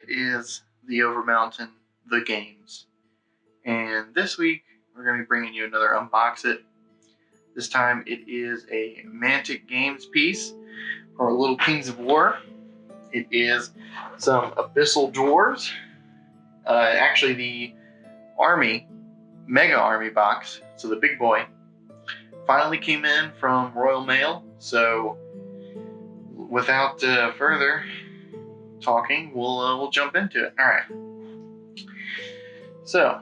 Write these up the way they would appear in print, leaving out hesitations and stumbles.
is the Over Mountain, the games. And this week, we're going to be bringing you another Unbox It. This time, it is a Mantic Games piece for Little Kings of War. It is some Abyssal Dwarves. Actually, the Army, Mega Army box, so the big boy, finally came in from Royal Mail. So, without further talking, we'll jump into it. All right. So,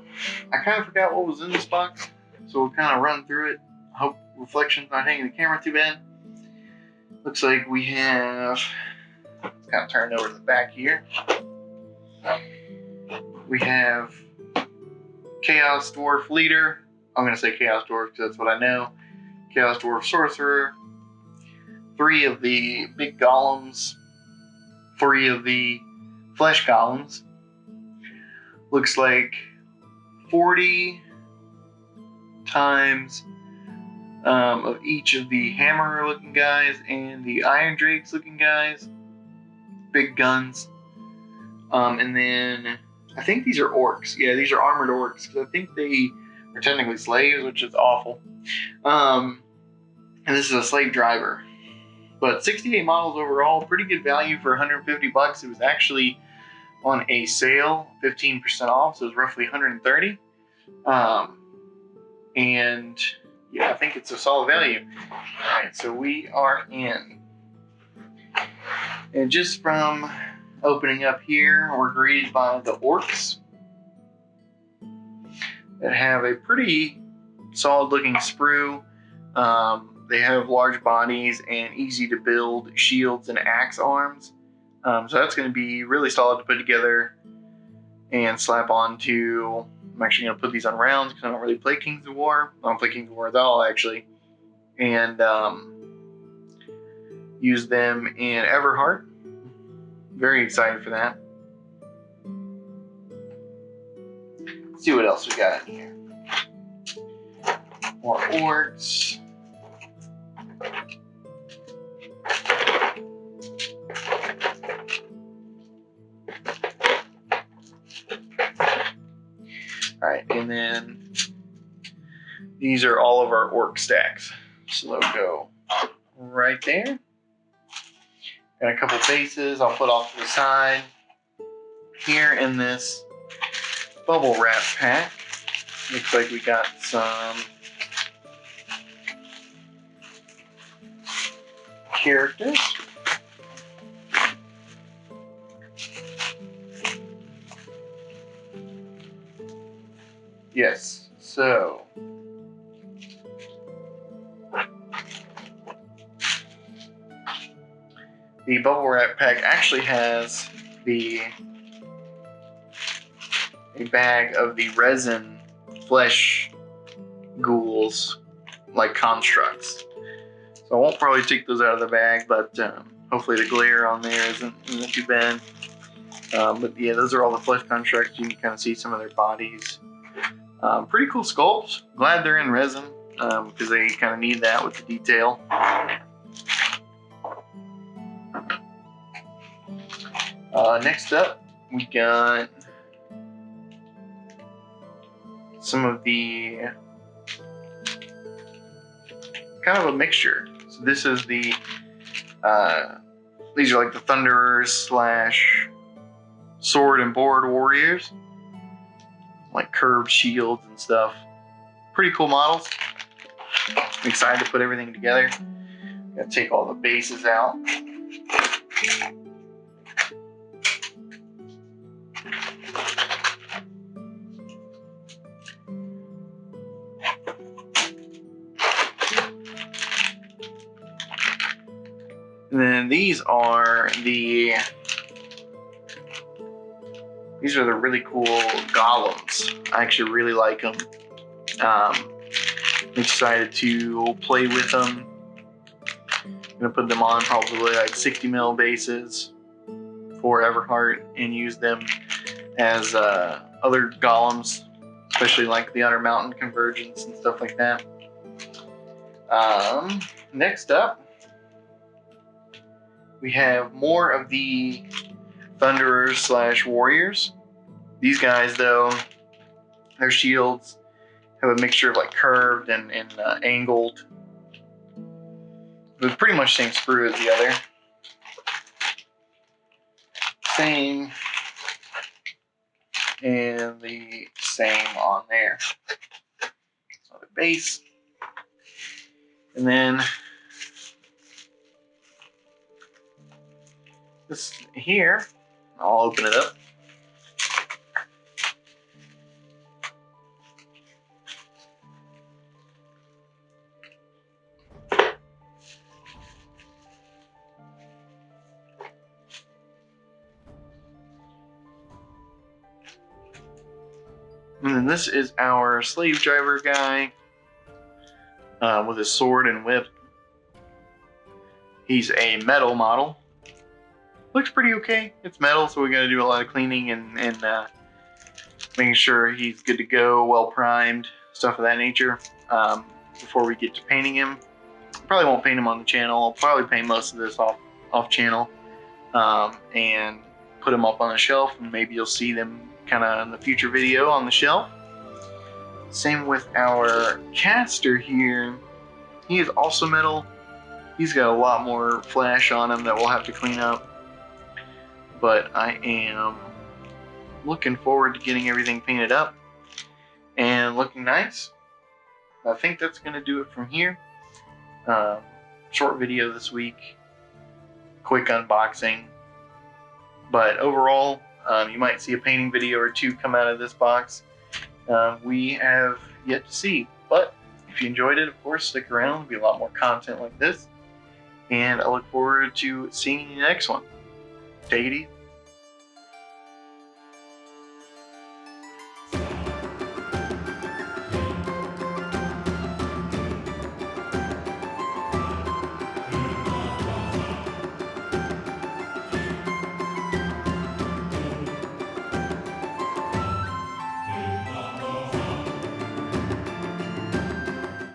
I kind of forgot what was in this box, so we'll kind of run through it. Hope reflection's not hanging the camera too bad. Looks like we have, kind of turned over to the back here. We have Chaos Dwarf Leader. I'm going to say Chaos Dwarf because that's what I know. Chaos Dwarf Sorcerer. 3 of the big golems. 3 of the flesh golems. Looks like 40 times of each of the hammer looking guys and the iron drakes looking guys. Big guns. And then I think these are orcs. Yeah, these are armored orcs because I think they are technically slaves, which is awful. And this is a slave driver. But 68 models overall, pretty good value for $150. It was actually on a sale, 15% off, so it was roughly $130. And yeah, I think it's a solid value. All right, so we are in. And just from opening up here, we're greeted by the orcs that have a pretty solid looking sprue. They have large bodies and easy to build shields and axe arms. So that's going to be really solid to put together and slap onto. I'm actually going to put these on rounds because I don't really play Kings of War. I don't play Kings of War at all, actually. And use them in Everheart. Very excited for that. Let's see what else we got in here. More orcs. Alright, and then these are all of our orc stacks. So they'll go right there. Got a couple bases I'll put off to the side. Here in this bubble wrap pack, looks like we got some characters. Yes, so the bubble wrap pack actually has a bag of the resin flesh ghouls, like constructs. So I won't probably take those out of the bag, but hopefully the glare on there isn't too bad. But yeah, those are all the flesh constructs. You can kind of see some of their bodies. Pretty cool sculpts. Glad they're in resin because they kind of need that with the detail. Next up, we got some of the kind of a mixture. So this is the these are like the Thunderers / sword and board warriors, like curved shields and stuff. Pretty cool models. I'm excited to put everything together. Gotta take all the bases out. And then these are the really cool golems. I actually really like them. I'm excited to play with them. I'm gonna put them on probably like 60 mil bases for Everheart and use them as other golems, especially like the Outer Mountain Convergence and stuff like that. Next up, we have more of the Thunderers slash Warriors. These guys, though, their shields have a mixture of like curved and angled. With pretty much same sprue as the other. Same. And the same on there. So the base. And then this here, I'll open it up. And then this is our slave driver guy with his sword and whip. He's a metal model. Looks pretty okay. It's metal, so we got to do a lot of cleaning and making sure he's good to go, well primed, stuff of that nature before we get to painting him. Probably won't paint him on the channel. I'll probably paint most of this off channel and put them up on the shelf, and maybe you'll see them kind of in the future video on the shelf. Same with our caster here. He is also metal. He's got a lot more flash on him that we'll have to clean up. But I am looking forward to getting everything painted up and looking nice. I think that's going to do it from here. Short video this week. Quick unboxing. But overall, you might see a painting video or two come out of this box. We have yet to see. But if you enjoyed it, of course, stick around. There'll be a lot more content like this. And I look forward to seeing you in the next one. Take it easy.